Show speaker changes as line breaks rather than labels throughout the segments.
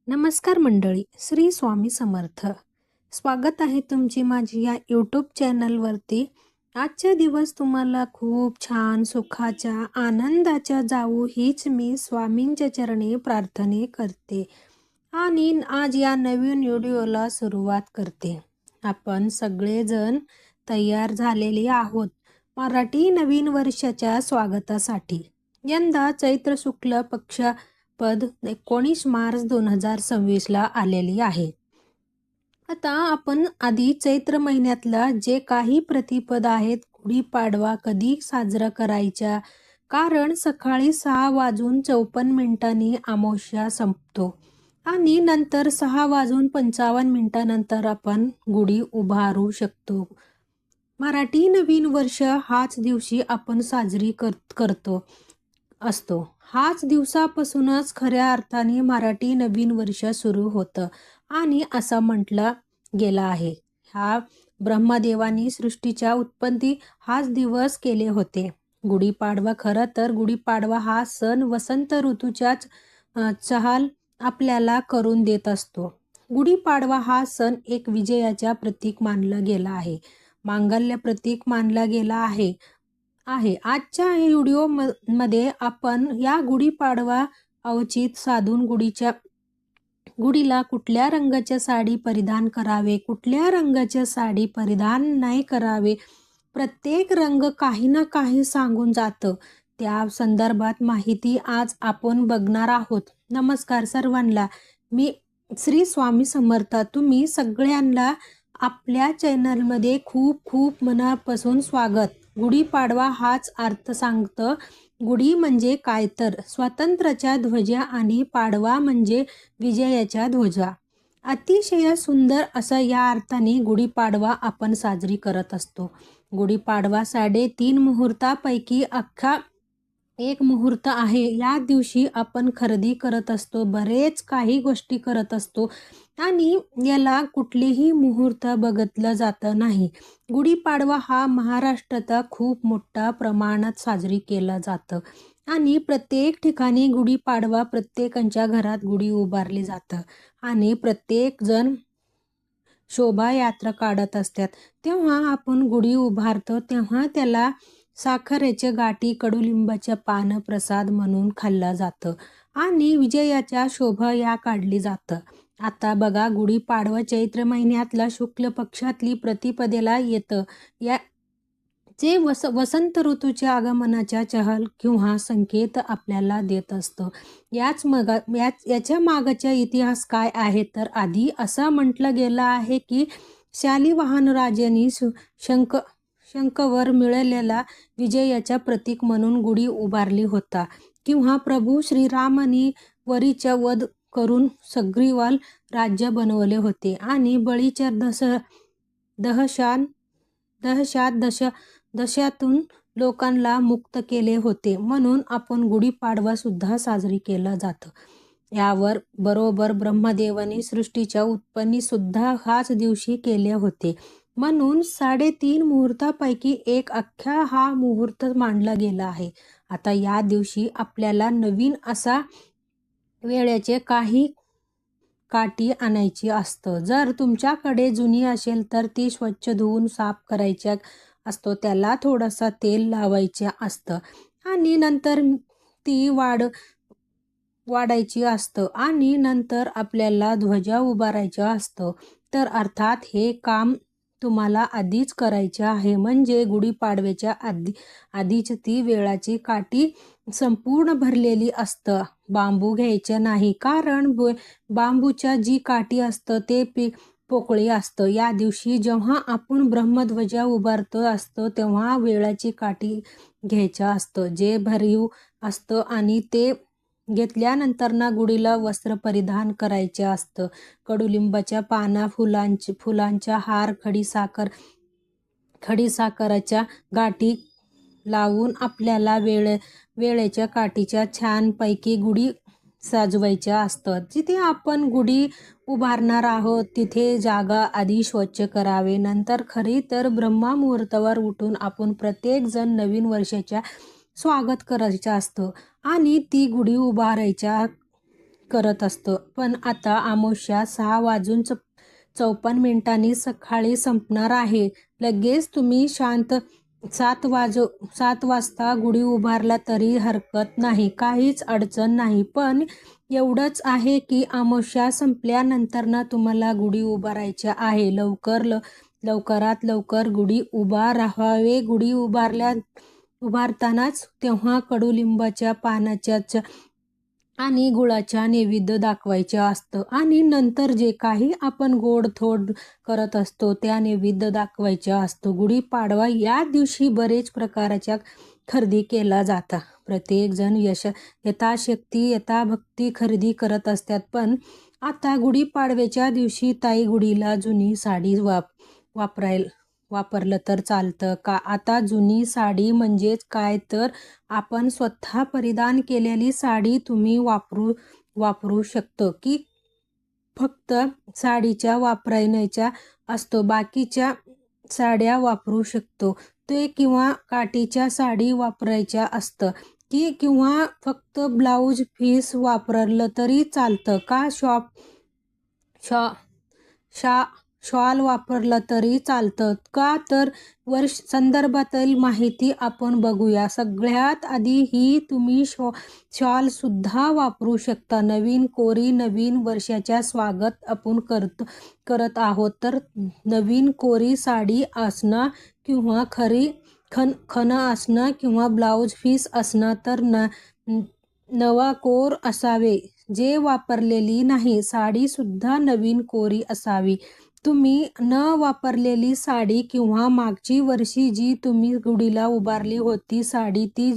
नमस्कार मंडळी, श्री स्वामी समर्थ. स्वागत आहे तुमची माझी या यूट्यूब चॅनलवरती. आजचा दिवस तुम्हाला खूप छान सुखाच्या आनंदाच्या जाऊ हीच मी स्वामींच्या चरणी प्रार्थना करते आणि आज या नवीन व्हिडिओला सुरुवात करते. आपण सगळेजण तयार झालेले आहोत मराठी नवीन वर्षाच्या स्वागतासाठी. यंदा चैत्र शुक्ल पक्ष पद 19 मार्च 2026 आलेली आहे. आता आपण आधी चैत्र महिन्यातला जे काही प्रतिपद आहेत, गुढीपाडवा कधी साजरा करायचा, कारण सकाळी 6:54 अमावस्या संपतो आणि नंतर 6:55 नंतर आपण गुढी उभारू शकतो. मराठी नवीन वर्ष हाच दिवशी आपण साजरी करतो असतो. हाच दिवसापासूनच खऱ्या अर्थाने मराठी नवीन वर्ष सुरू होतं आणि असं म्हटलं गेलं आहे. ह्या ब्रह्मदेवानी सृष्टीच्या उत्पत्ती हाच दिवस केले होते. गुढीपाडवा खरं तर गुढीपाडवा हा सण वसंत ऋतूच्याच चहाल आपल्याला करून देत असतो. गुढीपाडवा हा सण एक विजयाचा प्रतीक मानला गेला आहे, मांगल्य प्रतीक मानला गेला आहे. आजच्या व्हिडिओ मध्ये आपण या गुढीपाडवा औचित्य साधून गुढीला कुठल्या रंगाच्या साडी परिधान करावे, कुठल्या रंगाच्या साडी परिधान नाही करावे, प्रत्येक रंग काही ना काही सांगून जातं. त्या संदर्भात माहिती आज आपण बघणार आहोत. नमस्कार सर्वांना, मी श्री स्वामी समर्थ. तुम्ही सगळ्यांना आपल्या चॅनलमध्ये खूप खूप मनापासून स्वागत. गुढीपाडवा हाच अर्थ सांगतं. गुढी म्हणजे काय तर स्वातंत्र्याच्या ध्वजा आणि पाडवा म्हणजे विजयाच्या ध्वजा. अतिशय सुंदर असं या अर्थाने गुढीपाडवा आपण साजरी करत असतो. गुढीपाडवा 3.5 मुहूर्तापैकी अख्खा एक मुहूर्त आहे. या दिवशी आपण खरेदी करत असतो, बरेच काही गोष्टी करत असतो आणि याला कुठलेही मुहूर्त बघितलं जातं नाही. गुढीपाडवा हा महाराष्ट्रात खूप मोठ्या प्रमाणात साजरी केला जातं आणि प्रत्येक ठिकाणी गुढीपाडवा प्रत्येकाच्या घरात गुढी उभारली जातं आणि प्रत्येक जण शोभायात्रा काढत असतात. तेव्हा आपण गुढी उभारतो तेव्हा त्याला साखरेच्या गाठी, कडुलिंबाच्या पानं प्रसाद म्हणून खाल्लं जातं आणि विजयाच्या शोभा या काढली जातं. आता बघा, गुढीपाडवा चैत्र महिन्यातला शुक्ल पक्षातली प्रतिपदेला येतं. जे वसंत ऋतूच्या आगमनाच्या चहल किंवा संकेत आपल्याला देत असतं. याच्या मागचा इतिहास काय आहे तर आधी असं म्हटलं गेलं आहे की शालिवाहन राजांनी शंखवर मिळालेला विजयाच्या प्रतीक म्हणून गुढी उभारली होता, किंवा प्रभू श्रीरामांनी वरीचा वध करून सग्रीवाल राज्य बनवले होते आणि बळीच्या दशातून लोकांना मुक्त केले होते, म्हणून आपण गुढीपाडवा सुद्धा साजरी केला जातं. यावर बरोबर ब्रह्मदेवानी सृष्टीच्या उत्पत्ती सुद्धा हाच दिवशी केले होते, म्हणून 3.5 मुहूर्तापैकी एक अख्खा हा मुहूर्त मानला गेला आहे. आता या दिवशी आपल्याला नवीन असा वेळेचे काही काठी आणायची असतं. जर तुमच्याकडे जुनी असेल तर ती स्वच्छ धुवून साफ करायची असतो, त्याला थोडंसं तेल लावायचं असतं आणि नंतर ती वाढायची असतं आणि नंतर आपल्याला ध्वजा उभारायचा असतं. तर अर्थात हे काम तुम्हाला आधीच करायचे आहे, म्हणजे गुढीपाडव्याच्या आधीच ती वेळाची काठी संपूर्ण भरलेली असतं. बांबू घ्यायचं नाही, कारण बांबूच्या जी काठी असतं ते पोकळी असतं. या दिवशी जेव्हा आपण ब्रह्मध्वजा उभारतो असतो तेव्हा वेळाची काठी घ्यायचं असतं, जे भरीव असतं, आणि ते घेतल्यानंतर गुढीला वस्त्र परिधान करायचे असतं. कडुलिंबाच्या पाना, फुलांचा हार, खडीसाखराच्या गाठी लावून आपल्याला वेळेच्या काठीच्या छानपैकी गुढी सजवायच्या असतं. जिथे आपण गुढी उभारणार आहोत तिथे जागा आधी स्वच्छ करावे. नंतर खरी तर ब्रह्ममुहूर्तावर उठून आपण प्रत्येक जण नवीन वर्षाच्या स्वागत करायचं असतं आणि ती गुढी उभारायच्या करत असतं. पण आता अमावस्या 6:54 सकाळी संपणार आहे. लगेच तुम्ही शांत 7 वाजता गुढी उभारला तरी हरकत नाही, काहीच अडचण नाही. पण एवढंच आहे की अमावस्या संपल्यानंतर तुम्हाला गुढी उभारायच्या आहे. लवकरात लवकर गुढी उभारावे. गुढी उभारतानाच तेव्हा कडुलिंबाच्या पानाच्या आणि गुळाच्या नैवेद्य दाखवायचं असतं आणि नंतर जे काही आपण गोडधोड करत असतो त्या नैवेद्य दाखवायचा असतो. गुढीपाडवा या दिवशी बरेच प्रकारच्या खरेदी केला जातात. प्रत्येकजण यथाशक्ती यथाभक्ती खरेदी करत असतात. पण आता गुढीपाडव्याच्या दिवशी ताई गुढीला जुनी साडी वापरलं तर चालतं का? आता जुनी साडी म्हणजेच काय तर आपण स्वतः परिधान केलेली साडी तुम्ही वापरू शकतो की फक्त साडीच्या वापरायच्या असतो, बाकीच्या साड्या वापरू शकतो ते, किंवा काठीच्या साडी वापरायच्या असतं की किंवा फक्त ब्लाऊज पीस वापरलं तरी चालतं का? शॉल वापरलं तरी चालतं का? तर वर्ष संदर्भातील माहिती आपण बघूया. सगळ्यात आधी ही तुम्ही शॉल सुद्धा वापरू शकता. नवीन वर्षाच्या स्वागत आपण करत आहोत, तर नवीन कोरी साडी असणं किंवा खण असणं किंवा ब्लाऊज पीस असणं, तर नवा कोर असावे. जे वापरलेली नाही साडी सुद्धा नवीन कोरी असावी. तुम्ही न वापरलेली साडी किंवा मागची वर्षी जी तुम्ही गुढीला उभारली होती साडी ती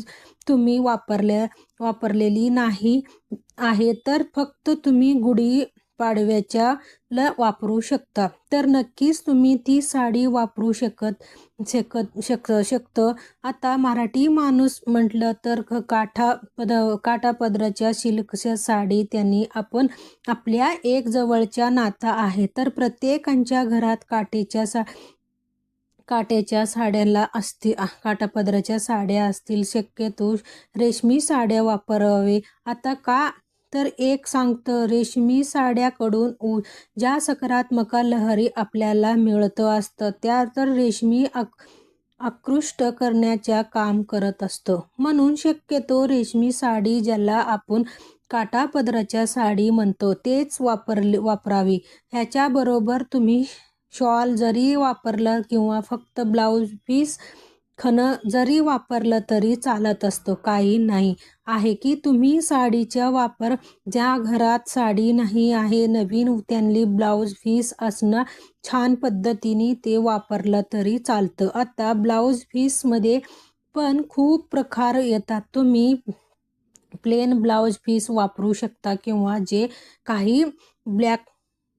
तुम्ही वापरलेली नाही आहे, तर फक्त तुम्ही गुढी पाडव्याच्या वापरू शकता. तर नक्कीच तुम्ही ती साडी वापरू शकतो. आता मराठी माणूस म्हटलं तर काठापदराच्या सिल्कच्या साडी त्यांनी आपण आपल्या एक जवळच्या नाता आहे. तर प्रत्येकाच्या घरात काट्याच्या साड्याला काठापदराच्या साड्या असतील. शक्यतो रेशमी साड्या वापरावे. आता का तर एक सांगतं, रेशमी साड्याकडून ज्या सकारात्मक लहरी आपल्याला मिळत असतं त्या तर रेशमी आकृष्ट करण्याच्या काम करत असतं. म्हणून शक्यतो रेशमी साडी, ज्याला आपण काठापदराच्या साडी म्हणतो, तेच वापरावी. ह्याच्याबरोबर तुम्ही शॉल जरी वापरलं किंवा फक्त ब्लाऊज पीस खण जरी वापरलं तरी चालत असतो, काही नाही आहे की तुम्ही साडीचा वापर, ज्या घरात साडी नाही आहे नवीन, त्यांनी ब्लाऊज पीस असणं छान पद्धतीने ते वापरलं तरी चालतं. आता ब्लाऊज पीसमध्ये पण खूप प्रकार येतात. तुम्ही प्लेन ब्लाऊज पीस वापरू शकता किंवा जे काही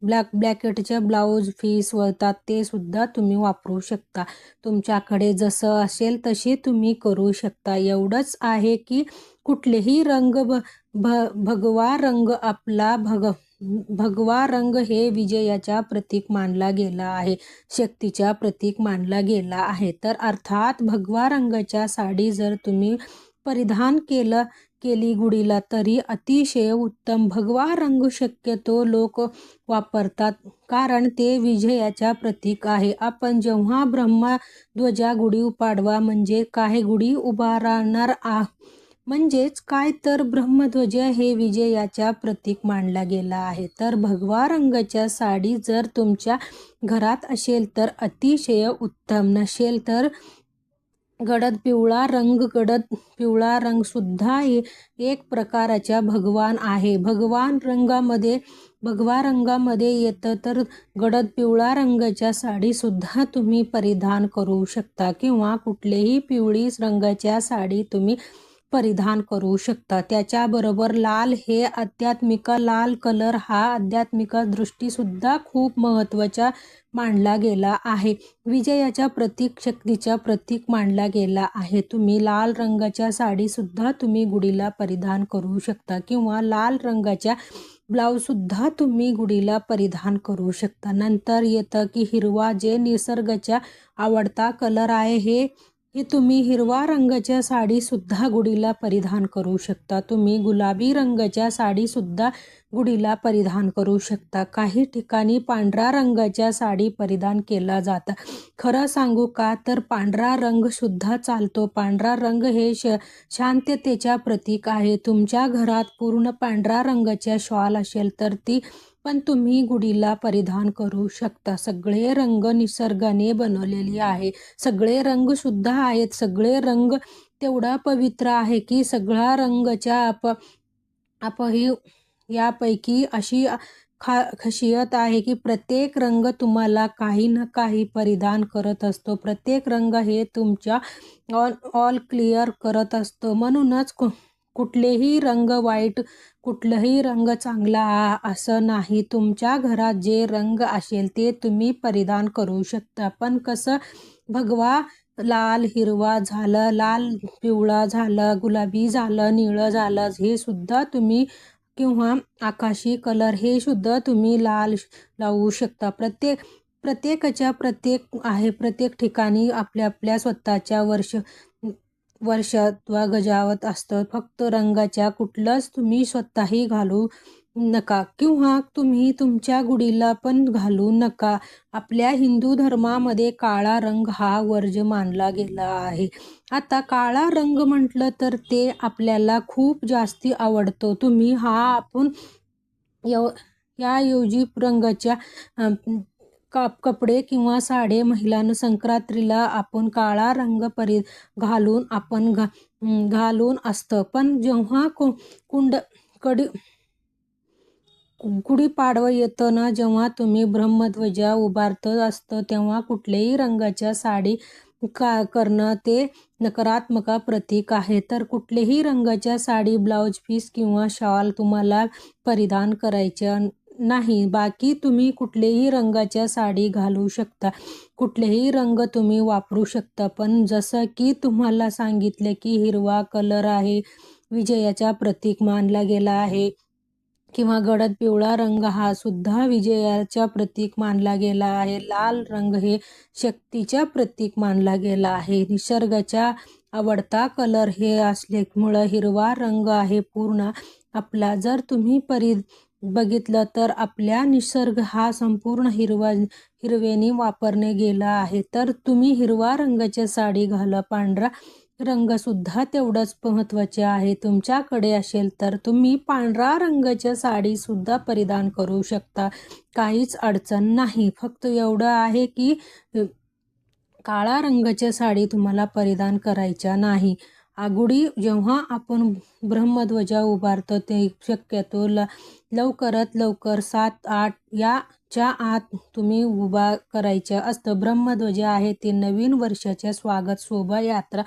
ब्लॅकेटच्या ब्लाऊज पीस होतात ते सुद्धा तुम्ही वापरू शकता. तुमच्याकडे जसं असेल तसे तुम्ही करू शकता. एवढंच आहे की कुठलेही रंग भगवा रंग आपला भगवा रंग हे विजयाचा प्रतीक मानला गेला आहे, शक्तीचा प्रतीक मानला गेला आहे. तर अर्थात भगवा रंगाच्या साडी जर तुम्ही परिधान केली गुढीला तरी अतिशय उत्तम. भगवा रंग शक्यतो लोक वापरतात कारण ते विजयाचा प्रतीक आहे. आपण जेव्हा ब्रह्मध्वजा गुढीपाडवा म्हणजे काय, गुढी उभारणार म्हणजेच काय, तर ब्रह्मध्वज हे विजयाचा प्रतीक मानला गेला आहे. तर भगवा रंगाच्या साडी जर तुमच्या घरात असेल तर अतिशय उत्तम, नसेल तर गडद पिवळा रंग सुद्धा एक प्रकारचा भगवान आहे. भगवा रंगामध्ये येतं, तर गडद पिवळा रंगाच्या साडी सुद्धा तुम्ही परिधान करू शकता किंवा कुठलेही पिवळी रंगाच्या साडी तुम्ही परिधान करू शकता. त्याच्याबरोबर लाल कलर हा आध्यात्मिक दृष्टी सुद्धा खूप महत्त्वाचा मानला गेला आहे. विजयाचा प्रतीक, शक्तीचा प्रतीक मानला गेला आहे. तुम्ही लाल रंगाच्या साडी सुद्धा तुम्ही गुढीला परिधान करू शकता किंवा लाल रंगाच्या ब्लाऊज सुद्धा तुम्ही गुढीला परिधान करू शकता. नंतर येतं की हिरवा, जे निसर्गाचा आवडता कलर आहे, हे तुम्ही हिरवा रंगाच्या साडी सुद्धा गुढीला परिधान करू शकता. तुम्ही गुलाबी रंगाच्या साडी सुद्धा गुढीला परिधान करू शकता. काही ठिकाणी पांढऱ्या रंगाच्या साडी परिधान केला जातं. खरं सांगू का तर पांढरा रंग सुद्धा चालतो. पांढरा रंग हे शांततेच्या प्रतीक आहे. तुमच्या घरात पूर्ण पांढऱ्या रंगाच्या शॉल असेल तर ती पण तुम्ही गुढीला परिधान करू शकता. सगळे रंग निसर्गाने बनवलेले आहे. सगळे रंग सुद्धा आहेत. सगळे रंग तेवढा पवित्र आहे की सगळ्या रंगाच्या आपही यापैकी अशी खासियत आहे की प्रत्येक रंग तुम्हाला काही ना काही परिधान करत असतो. प्रत्येक रंग हे तुमच्या ऑल क्लिअर करत असतो. म्हणूनच कुठलेही रंग वाईट, कुठलाही रंग चांगला असं नाही. तुमच्या घरात जे रंग असेल ते तुम्ही परिधान करू शकता. पण कसं भगवा लाल हिरवा झालं, लाल पिवळा झालं, गुलाबी झालं, निळं झालं, हे सुद्धा तुम्ही किंवा आकाशी कलर हे सुद्धा तुम्ही लाल लावू शकता. प्रत्येकाच्या प्रत्येक ठिकाणी आपल्या स्वतःच्या वर्षत्व गजावत असतं. फक्त रंगाच्या कुठलंच तुम्ही स्वतःही घालू नका किंवा तुम्ही तुमच्या गुढीला पण घालू नका. आपल्या हिंदू धर्मामध्ये काळा रंग हा वर्ज्य मानला गेला आहे. आता काळा रंग म्हटलं तर ते आपल्याला खूप जास्ती आवडतो. तुम्ही आपण याऐवजी रंगाच्या कपडे किंवा साडे महिलांना संक्रांतीला आपण काळा रंग घालून असतं. पण जेव्हा गुढीपाडवा येतं ना, जेव्हा तुम्ही ब्रह्मध्वजा उभारत असतं तेव्हा कुठल्याही रंगाच्या साडी करणं ते नकारात्मक प्रतीक आहे. तर कुठल्याही रंगाच्या साडी, ब्लाउज पीस किंवा शॉल तुम्हाला परिधान करायच्या नाही. बाकी तुम्ही कुठलेही रंगाच्या साडी घालू शकता, कुठलेही रंग तुम्ही वापरू शकता. पण जसं की तुम्हाला सांगितलं की हिरवा कलर आहे विजयाचा प्रतीक मानला गेला आहे किंवा गडद पिवळा रंग हा सुद्धा विजयाचा प्रतीक मानला गेला आहे. लाल रंग हे शक्तीचा प्रतीक मानला गेला आहे. निसर्गाचा आवडता कलर हे असल्यामुळं हिरवा रंग आहे पूर्ण आपला. जर तुम्ही बघितलं तर आपल्या निसर्ग हा संपूर्ण हिरव्याने वापरणे गेला आहे. तर तुम्ही हिरवा रंगाच्या साडी घाला. पांढरा रंग सुद्धा तेवढंच महत्त्वाचे आहे. तुमच्याकडे असेल तर तुम्ही पांढरा रंगाच्या साडी सुद्धा परिधान करू शकता. काहीच अडचण नाही. फक्त एवढं आहे की काळा रंगाच्या साडी तुम्हाला परिधान करायच्या नाही. गुढी जेव्हा आपण ब्रह्मध्वजा उभारतो ते शक्यतो लवकरात लवकर 7-8 याच्या आत तुम्ही उभा करायचं असतं. ब्रह्मध्वजा आहे ते नवीन वर्षाच्या स्वागत शोभायात्रा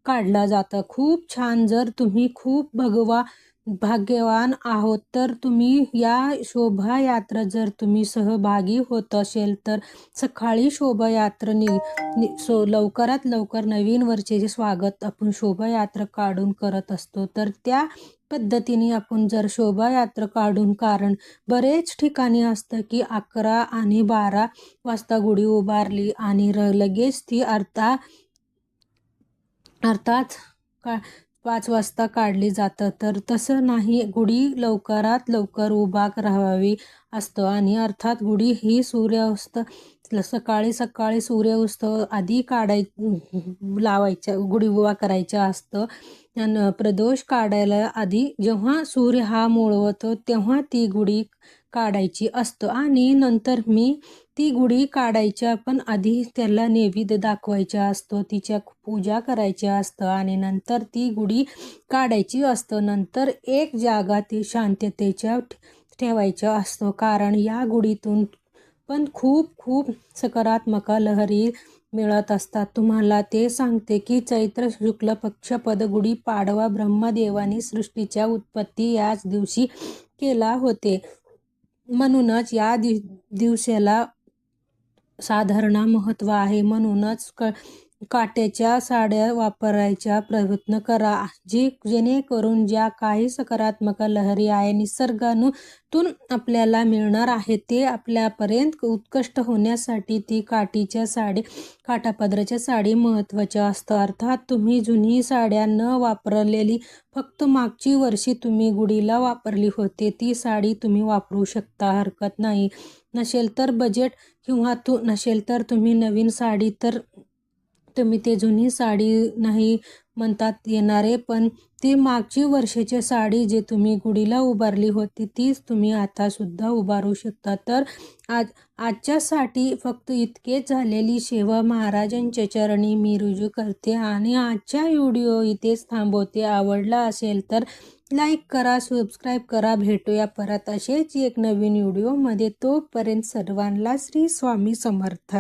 काढला जातं. खूप छान. जर तुम्ही खूप भाग्यवान आहोत तर तुम्ही या शोभायात्रा जर तुम्ही सहभागी होत असेल तर सकाळी शोभायात्रा लवकरात लवकर नवीन वर्षाचे स्वागत आपण शोभायात्रा काढून करत असतो. तर त्या पद्धतीने आपण जर शोभायात्रा काढून, कारण बरेच ठिकाणी असतं की 11 आणि 12 वाजता गुढी उभारली आणि लगेच ती अर्थात 5 वाजता काढली जातं. तर तसं नाही. गुढी लवकरात लवकर उभा राहावी असतं आणि अर्थात गुढी ही सूर्यास्त सकाळी सूर्यास्त आधी लावायच्या, गुढी उभा करायचं असतं. आणि प्रदोष काढायला आधी जेव्हा सूर्य हा मुळवतो तेव्हा ती गुढी काढायची असतं आणि नंतर ती गुढी काढायच्या पण आधी त्याला नैवेद्य दाखवायचा असतो, तिच्या पूजा करायची असतं आणि नंतर ती गुढी काढायची असतं. नंतर एक जागा ती शांततेच्या ठेवायचं असतो, कारण या गुढीतून पण खूप सकारात्मक लहरी मिळत असतात. तुम्हाला ते सांगते की चैत्र शुक्ल पक्षपद गुढीपाडवा ब्रह्मदेवानी सृष्टीच्या उत्पत्ती याच दिवशी केला होते. म्हणूनच या दिवसाला साधारण महत्त्व आहे. म्हणूनच काट्याच्या साड्या वापरायचा प्रयत्न करा, जेणेकरून ज्या काही सकारात्मक लहरी आहे निसर्गातून आपल्याला मिळणार आहे ते आपल्यापर्यंत उत्कृष्ट होण्यासाठी ती काठापदराच्या साडी महत्त्वाच्या असतात. अर्थात तुम्ही जुनी साड्या न वापरलेली फक्त मागची वर्षी तुम्ही गुढीला वापरली होती ती साडी तुम्ही वापरू शकता, हरकत नाही. नसेल तर बजेट किंवा नसेल तर तुम्ही नवीन साडी तर तुम्ही ते जुनी साडी नाही म्हणतात येणारे, पण ती मागची वर्षाची साडी जे तुम्ही गुढीला उभारली होती तीच तुम्ही आता सुद्धा उभारू शकता. तर आजच्यासाठी फक्त इतकेच झालेली सेवा महाराजांच्या चरणी मी रुजू करते आणि आजचा व्हिडिओ इथेच थांबवते. आवडला असेल तर लाईक करा, सबस्क्राईब करा. भेटूया परत असेच एक नवीन व्हिडिओमध्ये. तोपर्यंत सर्वांना श्री स्वामी समर्थ.